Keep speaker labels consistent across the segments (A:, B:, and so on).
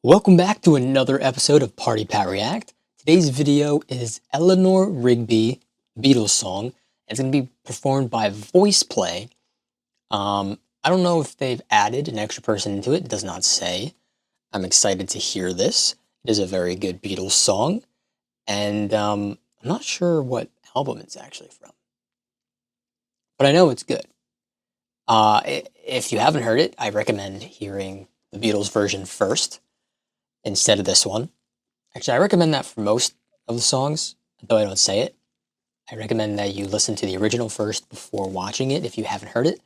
A: Welcome back to another episode of Party Pat React. Today's video is Eleanor Rigby Beatles song. It's going to be performed by VoicePlay. I don't know if they've added an extra person into it. It does not say. I'm excited to hear this. It is a very good Beatles song. And I'm not sure what album it's actually from. But I know it's good. If you haven't heard it, I recommend hearing the Beatles version first instead of this one. Actually, I recommend that for most of the songs, though I don't say it. I recommend that you listen to the original first before watching it if you haven't heard it,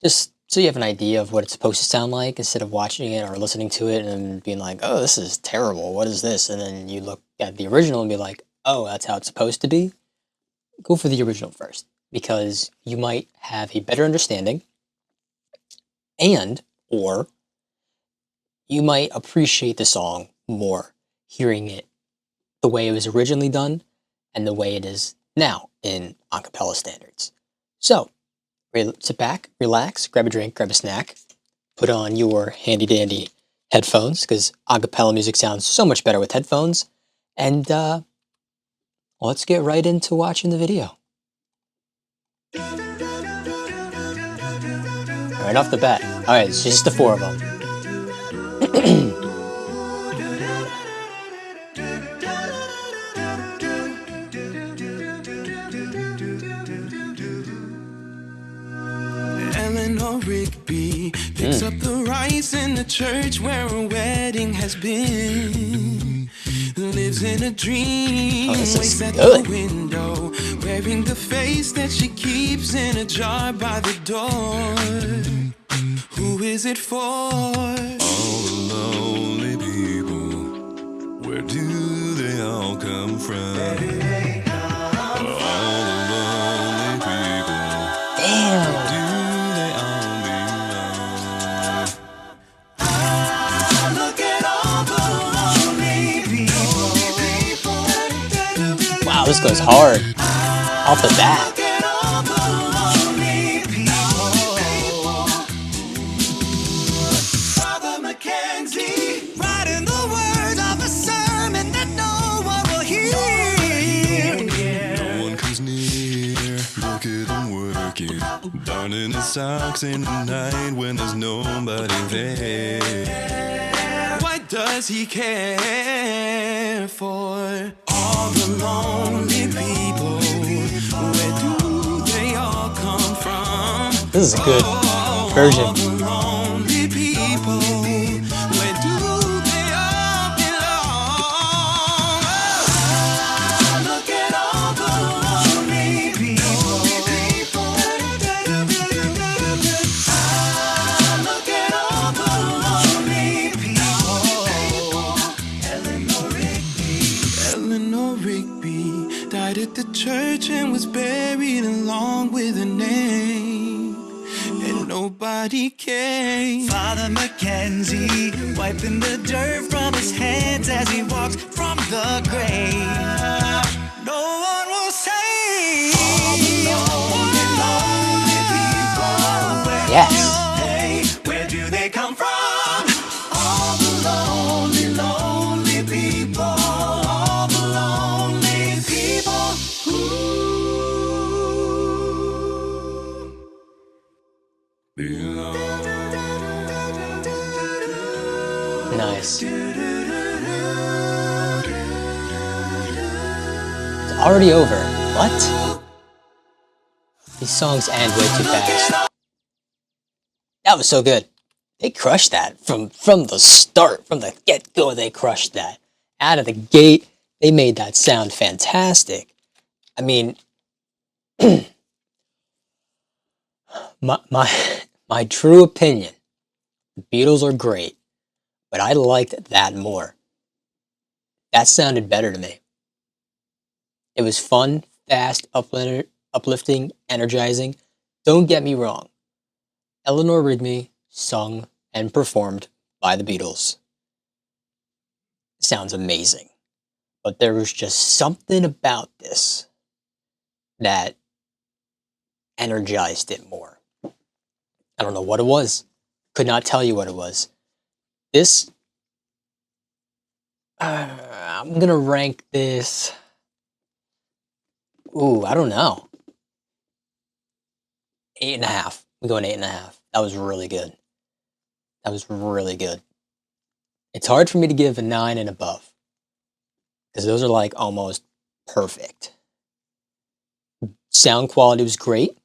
A: just so you have an idea of what it's supposed to sound like instead of watching it or listening to it and being like, oh, this is terrible, what is this? And then you look at the original and be like, oh, that's how it's supposed to be. Go for the original first, because you might have a better understanding or you might appreciate the song more hearing it the way it was originally done and the way it is now in a cappella standards. So, sit back, relax, grab a drink, grab a snack, put on your handy dandy headphones, because a cappella music sounds so much better with headphones, and let's get right into watching the video. Right off the bat. Alright, it's just the four of them.
B: Eleanor Rigby picks up the rice in the church where a wedding has been. Lives in a dream, waits at the window, wearing the face that she keeps in a jar by the door. Who is it for? All the lonely people, where do they all come from? All the lonely people,
A: Damn. Wow, this goes hard off the bat.
B: Writing the words of a sermon that no one will hear. No one comes near. Look at him working, darning his socks in the night when there's nobody there. Why does he care for all the lonely people? Where do they all come from?
A: This is a good version.
B: All the lonely people, where do they all belong? Look at all the lonely people. Look at all the lonely people. Eleanor Rigby died at the church and was buried along with her name, and nobody came. Father Mackenzie wiping the dirt from his hands as he walks from the grave. No one will say all the lonely people.
A: Yes.
B: Where do they come from? All the lonely people. All the lonely people.
A: Nice. It's already over. What? These songs end way too fast. That was so good. They crushed that from the start, from the get-go. They crushed that. Out of the gate, they made that sound fantastic. I mean, my true opinion, the Beatles are great, but I liked that more. That sounded better to me. It was fun, fast, uplifting, energizing. Don't get me wrong. Eleanor Rigby, sung and performed by the Beatles. Sounds amazing. But there was just something about this that energized it more. I don't know what it was. Could not tell you what it was. This I'm gonna rank this. Ooh, I don't know. 8.5. We go an 8.5. That was really good. That was really good. It's hard for me to give a 9 and above because those are like almost perfect. Sound quality was great.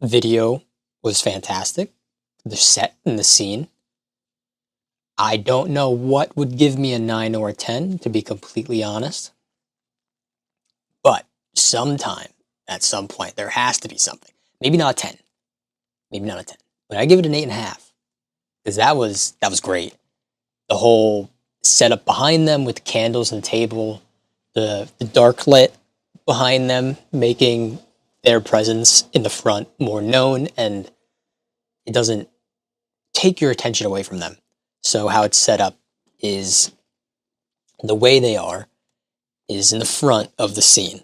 A: Video was fantastic. The set and the scene. I don't know what would give me a 9 or a 10, to be completely honest. But sometime, at some point, there has to be something. Maybe not a 10. Maybe not a 10. But I give it an 8.5. Because that was great. The whole setup behind them with candles and table, the dark lit behind them, making their presence in the front more known, and it doesn't take your attention away from them. So how it's set up is the way they are is in the front of the scene.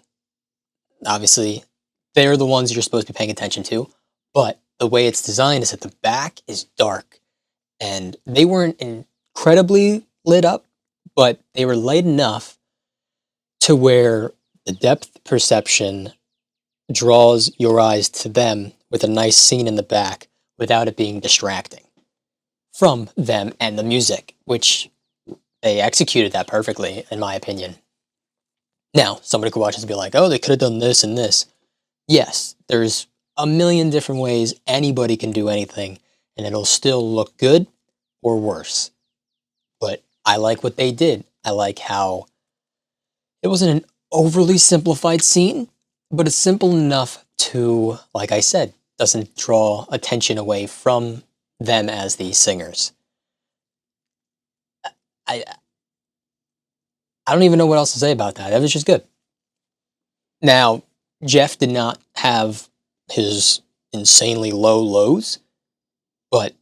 A: Obviously, they're the ones you're supposed to be paying attention to, but the way it's designed is that the back is dark, and they weren't incredibly lit up, but they were light enough to where the depth perception draws your eyes to them with a nice scene in the back without it being distracting from them and the music, which they executed that perfectly, in my opinion. Now, somebody could watch this and be like, oh, they could have done this and this. Yes, there's a million different ways anybody can do anything, and it'll still look good or worse. But I like what they did. I like how it wasn't an overly simplified scene, but it's simple enough to, like I said, doesn't draw attention away from them as the singers. I I don't even know what else to say about that. That was just good. Now, Jeff did not have his insanely low lows, but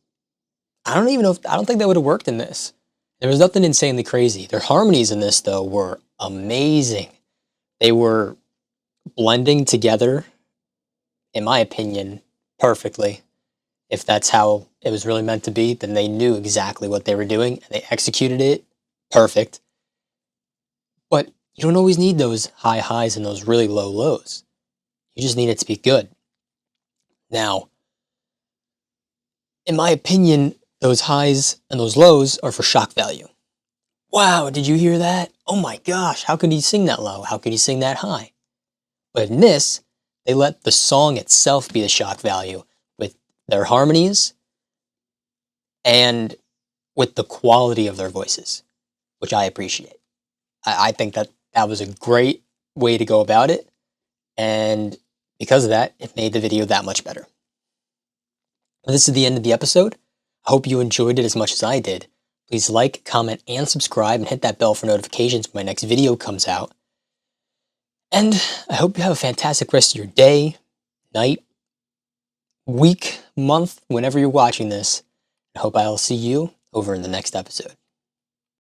A: I don't even know if I don't think that would have worked in this. There was nothing insanely crazy. Their harmonies in this though were amazing. They were blending together, in my opinion, perfectly. If that's how it was really meant to be, then they knew exactly what they were doing and they executed it perfect. But you don't always need those high highs and those really low lows. You just need it to be good. Now, in my opinion, those highs and those lows are for shock value. Wow, did you hear that? Oh my gosh, how could he sing that low? How could he sing that high? But in this, they let the song itself be the shock value with their harmonies and with the quality of their voices, which I appreciate. I think that was a great way to go about it. And because of that, it made the video that much better. This is the end of the episode. I hope you enjoyed it as much as I did. Please like, comment, and subscribe, and hit that bell for notifications when my next video comes out. And I hope you have a fantastic rest of your day, night, week, month, whenever you're watching this. I hope I'll see you over in the next episode.